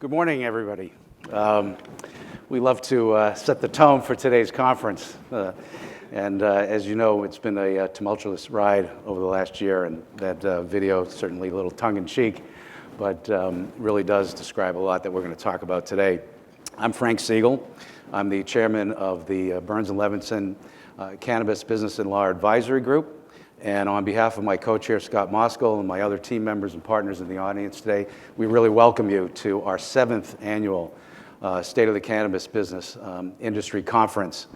Good morning, everybody. We love to set the tone for today's conference. As you know, it's been a tumultuous ride over the last year, and that video is certainly a little tongue-in-cheek, but really does describe a lot that we're going to talk about today. I'm Frank Segall. I'm the chairman of the Burns & Levinson Cannabis Business and Law Advisory Group. And on behalf of my co-chair, Scott Moskal, and my other team members and partners in the audience today, we really welcome you to our 7th annual State of the Cannabis Business Industry Conference.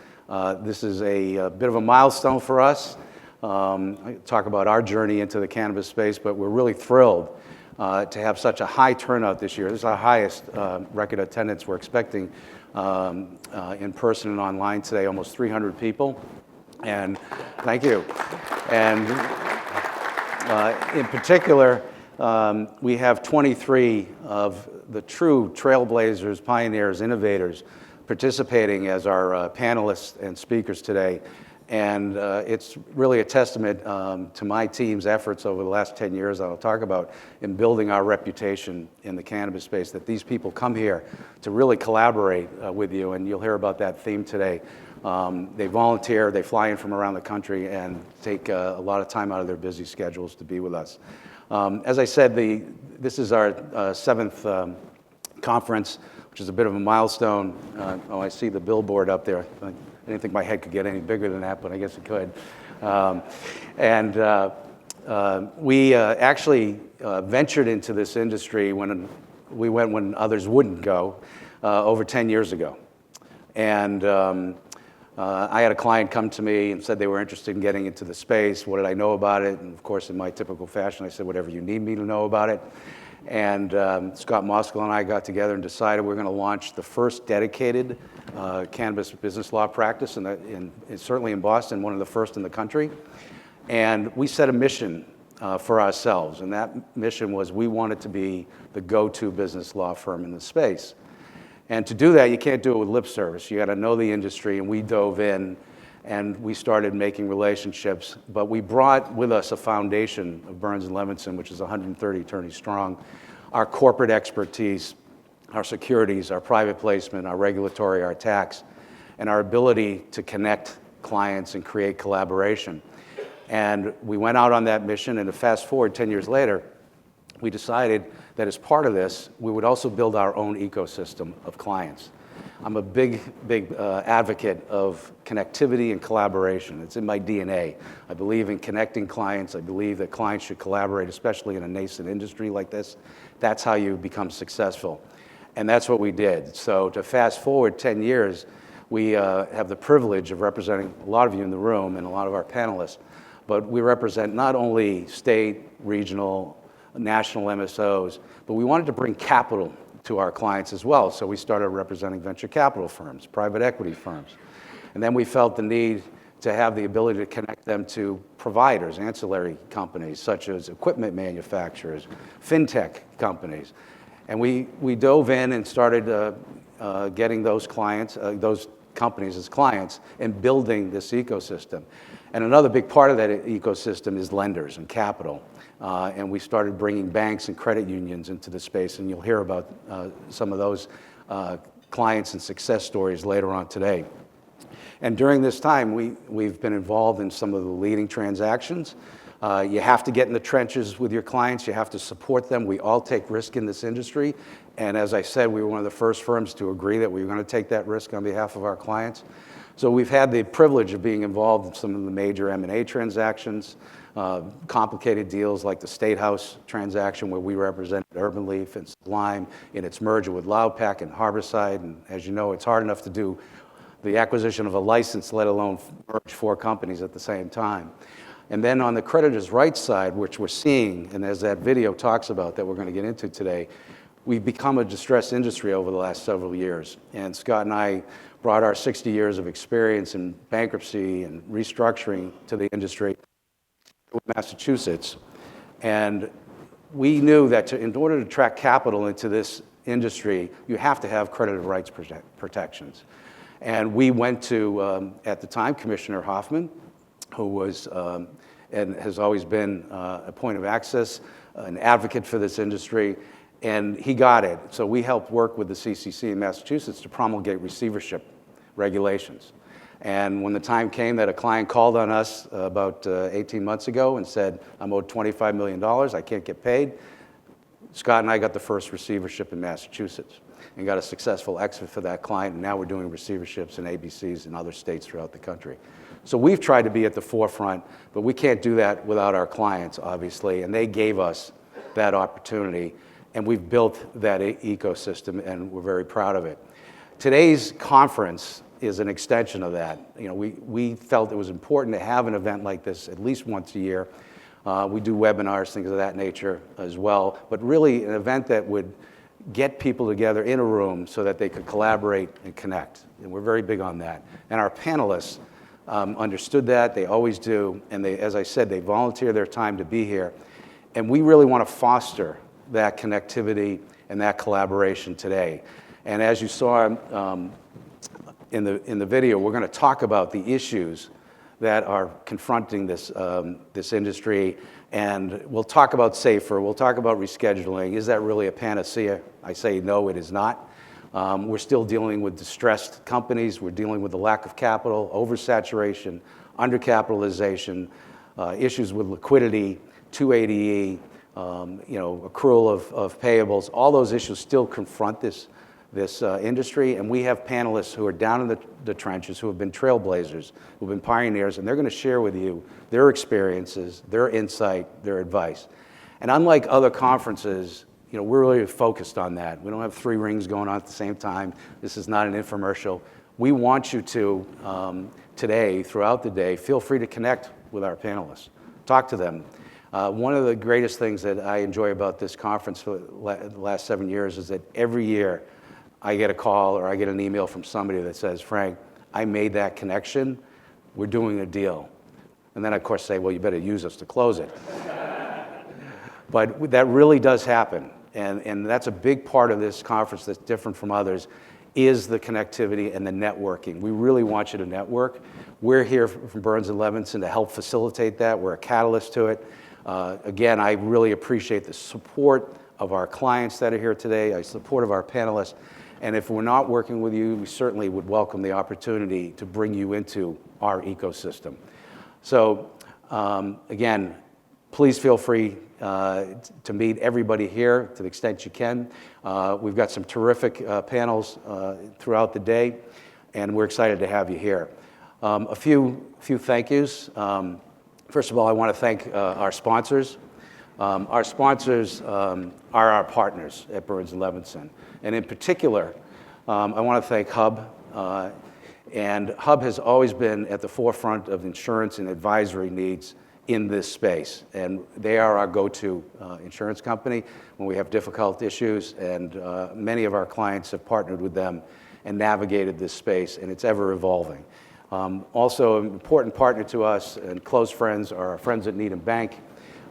This is a bit of a milestone for us. I talk about our journey into the cannabis space, but we're really thrilled to have such a high turnout this year. This is our highest record attendance we're expecting in person and online today, almost 300 people. And thank you. And in particular, we have 23 of the true trailblazers, pioneers, innovators participating as our panelists and speakers today. And it's really a testament to my team's efforts over the last 10 years, I'll talk about, in building our reputation in the cannabis space, that these people come here to really collaborate with you, and you'll hear about that theme today. They volunteer, they fly in from around the country and take a lot of time out of their busy schedules to be with us. As I said, this is our 7th conference, which is a bit of a milestone. I see the billboard up there. I didn't think my head could get any bigger than that, but I guess it could. We actually ventured into this industry when others wouldn't go, over 10 years ago. And I had a client come to me and said they were interested in getting into the space. What did I know about it? And of course, in my typical fashion, I said, whatever you need me to know about it. And Scott Moskal and I got together and decided we're going to launch the first dedicated cannabis business law practice, and certainly in Boston, one of the first in the country. And we set a mission for ourselves, and that mission was we wanted to be the go-to business law firm in the space. And to do that, you can't do it with lip service. You got to know the industry, and we dove in, and we started making relationships. But we brought with us a foundation of Burns & Levinson, which is 130 attorneys strong, our corporate expertise, our securities, our private placement, our regulatory, our tax, and our ability to connect clients and create collaboration. And we went out on that mission, and to fast forward 10 years later, we decided that as part of this, we would also build our own ecosystem of clients. I'm a big advocate of connectivity and collaboration. It's in my DNA. I believe in connecting clients. I believe that clients should collaborate, especially in a nascent industry like this. That's how you become successful. And that's what we did. So to fast forward 10 years, we have the privilege of representing a lot of you in the room and a lot of our panelists, but we represent not only state, regional, national MSOs, but we wanted to bring capital to our clients as well. So we started representing venture capital firms, private equity firms. And then we felt the need to have the ability to connect them to providers, ancillary companies, such as equipment manufacturers, fintech companies. And we dove in and started getting those clients, those companies as clients, and building this ecosystem. And another big part of that ecosystem is lenders and capital. And we started bringing banks and credit unions into the space, and you'll hear about some of those clients and success stories later on today. And during this time, we've been involved in some of the leading transactions. You have to get in the trenches with your clients. You have to support them. We all take risk in this industry. And as I said, we were one of the first firms to agree that we were going to take that risk on behalf of our clients. So we've had the privilege of being involved in some of the major M&A transactions, complicated deals like the State House transaction where we represented Urban Leaf and Sublime in its merger with Loudpack and Harborside. And as you know, it's hard enough to do the acquisition of a license, let alone merge 4 companies at the same time. And then on the creditors' rights side, which we're seeing, and as that video talks about that we're going to get into today, we've become a distressed industry over the last several years. And Scott and I brought our 60 years of experience in bankruptcy and restructuring to the industry in Massachusetts. And we knew that in order to attract capital into this industry, you have to have creditor rights protections. And we went to, at the time, Commissioner Hoffman, who was and has always been a point of access, an advocate for this industry. And he got it. So we helped work with the CCC in Massachusetts to promulgate receivership regulations. And when the time came that a client called on us about 18 months ago and said, I'm owed $25 million, I can't get paid, Scott and I got the first receivership in Massachusetts and got a successful exit for that client, and now we're doing receiverships in ABCs in other states throughout the country. So we've tried to be at the forefront, but we can't do that without our clients, obviously, and they gave us that opportunity, and we've built that ecosystem, and we're very proud of it. Today's conference is an extension of that. You know, we felt it was important to have an event like this at least once a year. We do webinars, things of that nature as well, but really an event that would get people together in a room so that they could collaborate and connect. And we're very big on that. And our panelists understood that, they always do, and they, as I said, they volunteer their time to be here. And we really want to foster that connectivity and that collaboration today. And as you saw in the video, we're going to talk about the issues that are confronting this industry, and we'll talk about SAFER, we'll talk about rescheduling. Is that really a panacea? I say no, it is not. We're still dealing with distressed companies, we're dealing with the lack of capital, oversaturation, undercapitalization, issues with liquidity, 280E, accrual of payables. All those issues still confront this industry, and we have panelists who are down in the trenches, who have been trailblazers, who have been pioneers, and they're going to share with you their experiences, their insight, their advice. And unlike other conferences, we're really focused on that. We don't have 3 rings going on at the same time. This is not an infomercial. We want you to, today, throughout the day, feel free to connect with our panelists. Talk to them. One of the greatest things that I enjoy about this conference for the last 7 years is that every year I get a call or I get an email from somebody that says, Frank, I made that connection, we're doing a deal. And then I, of course, say, well, you better use us to close it. But that really does happen. And that's a big part of this conference that's different from others, is the connectivity and the networking. We really want you to network. We're here from Burns & Levinson to help facilitate that. We're a catalyst to it. Again, I really appreciate the support of our clients that are here today, the support of our panelists. And if we're not working with you, we certainly would welcome the opportunity to bring you into our ecosystem. So again, please feel free to meet everybody here to the extent you can. We've got some terrific panels throughout the day, and we're excited to have you here. A few thank yous. First of all, I want to thank our sponsors. Our sponsors are our partners at Burns & Levinson. And in particular, I want to thank Hub. And Hub has always been at the forefront of insurance and advisory needs in this space. And they are our go-to insurance company when we have difficult issues. And many of our clients have partnered with them and navigated this space, and it's ever evolving. Also, an important partner to us and close friends are our friends at Needham Bank.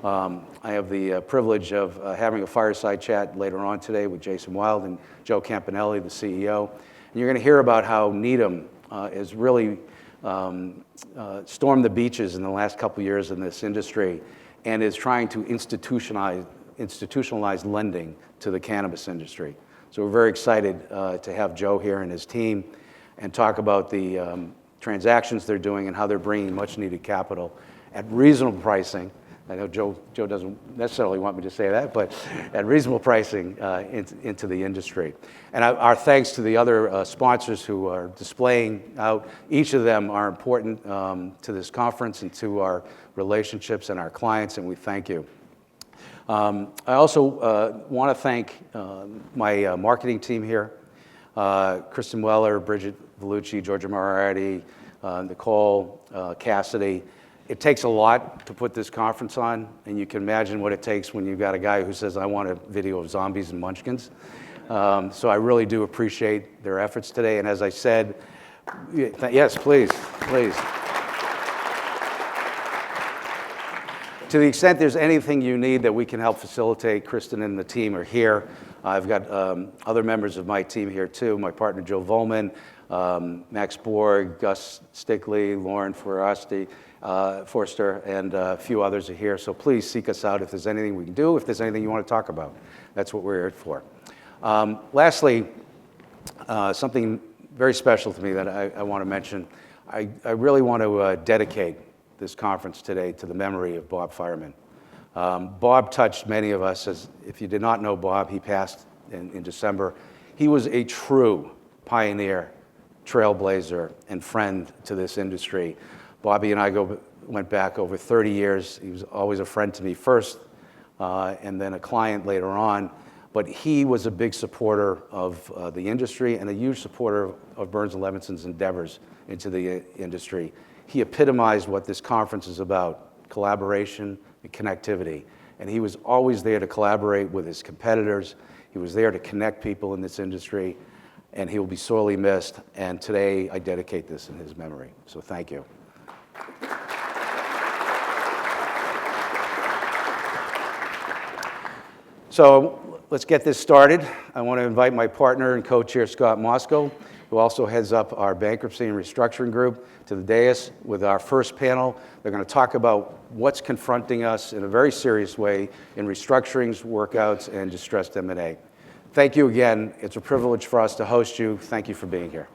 I have the privilege of having a fireside chat later on today with Jason Wild and Joe Campanelli, the CEO. And you're going to hear about how Needham has really stormed the beaches in the last couple of years in this industry and is trying to institutionalize lending to the cannabis industry. So we're very excited to have Joe here and his team and talk about the transactions they're doing and how they're bringing much needed capital at reasonable pricing. I know Joe doesn't necessarily want me to say that, but at reasonable pricing into the industry. And our thanks to the other sponsors who are displaying out. Each of them are important to this conference and to our relationships and our clients, and we thank you. I also want to thank my marketing team here, Kristen Weller, Bridget Vellucci, Georgia Moriarty, Nicole, Cassidy. It takes a lot to put this conference on, and you can imagine what it takes when you've got a guy who says, I want a video of zombies and munchkins. So I really do appreciate their efforts today. And as I said, yes, please. To the extent there's anything you need that we can help facilitate, Kristen and the team are here. I've got other members of my team here too, my partner Joe Volman, Max Borg, Gus Stickley, Lauren Ferrasti, Forster, and a few others are here. So please seek us out if there's anything we can do, if there's anything you want to talk about. That's what we're here for. Lastly, something very special to me that I want to mention. I really want to dedicate this conference today to the memory of Bob Fireman. Bob touched many of us. If you did not know Bob, he passed in December. He was a true pioneer, trailblazer, and friend to this industry. Bobby and I went back over 30 years. He was always a friend to me first, and then a client later on. But he was a big supporter of the industry and a huge supporter of Burns & Levinson's endeavors into the industry. He epitomized what this conference is about: collaboration and connectivity. And he was always there to collaborate with his competitors. He was there to connect people in this industry, and he will be sorely missed. And today, I dedicate this in his memory. So thank you. So let's get this started. I want to invite my partner and co-chair, Scott Mosco, who also heads up our bankruptcy and restructuring group, to the dais with our first panel. They're going to talk about what's confronting us in a very serious way in restructurings, workouts, and distressed M&A. Thank you again. It's a privilege for us to host you. Thank you for being here.